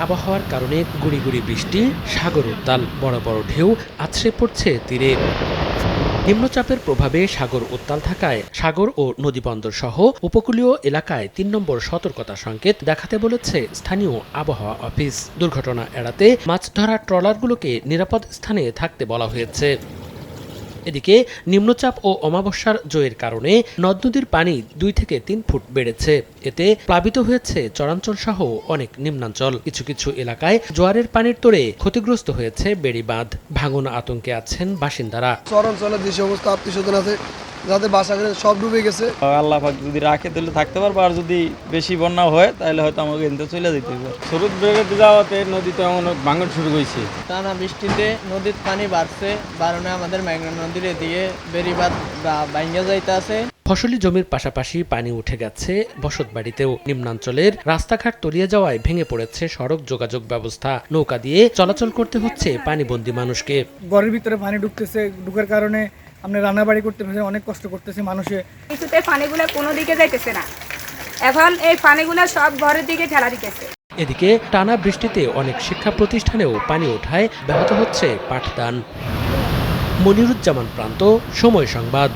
আবহাওয়ার কারণে গুড়ি গুড়ি বৃষ্টি, সাগর উত্তাল, বড় বড় ঢেউ আছড়ে পড়ছে তীরে। নিম্নচাপের প্রভাবে সাগর উত্তাল থাকায় সাগর ও নদীবন্দর সহ উপকূলীয় এলাকায় ৩ নম্বর সতর্কতা সংকেত দেখাতে বলেছে স্থানীয় আবহাওয়া অফিস। দুর্ঘটনা এড়াতে মাছ ধরা ট্রলারগুলোকে নিরাপদ স্থানে থাকতে বলা হয়েছে। এদিকে নিম্নচাপ ও অমাবস্যার জোয়ের কারণে নদ নদীর পানি ২ থেকে ৩ ফুট বেড়েছে। এতে প্লাবিত হয়েছে চরাঞ্চল সহ অনেক নিম্নাঞ্চল। কিছু কিছু এলাকায় জোয়ারের পানির তোড়ে ক্ষতিগ্রস্ত হয়েছে বেড়িবাঁধ। ভাঙন আতঙ্কে আছেন বাসিন্দারা। চরাঞ্চলে যে সমস্ত আত্মীয়স্বজন আছে যাদের বাসা সব ডুবে গেছে। আল্লাহ পাক যদি রাখে তাহলে থাকতে পারবো, আর যদি বেশি বন্যা হয় তাহলে হয়তো আমাকে এনতে চলে যেতে হবে। স্রোত বেড়ে যাওয়াতে নদীতে অনেক ভাঙন শুরু হয়েছে। টানা বৃষ্টিতে নদীর পানি বাড়ছে, বারণে আমাদের মেঘনা নদীর এদিকে বেড়িবাঁধ ভাঙ্গা যাইতে আছে। ফসলি জমির পাশাপাশি পানি উঠে গেছে বসতবাড়িতেও। নিম্নাঞ্চলের রাস্তাঘাট তলিয়ে যাওয়ায় ভেঙে পড়েছে সড়ক যোগাযোগ ব্যবস্থা। নৌকা দিয়ে চলাচল করতে হচ্ছে পানিবন্দী মানুষকে। ঘরের ভিতরে পানি ঢুকার কারণে আমরা রান্নাবাড়ি করতে অনেক কষ্ট করতেছে মানুষে। কিছুতে পানিগুলো কোনো দিকে যাইতেছে না, এখন এই পানিগুলো সব ঘরের দিকে ঠেলা দিতেছে। এদিকে টানা বৃষ্টিতে অনেক শিক্ষা প্রতিষ্ঠানেও পানি ওঠায় ব্যাহত হচ্ছে পাঠদান। মনিরুজ্জামান প্রান্ত, সময় সংবাদ।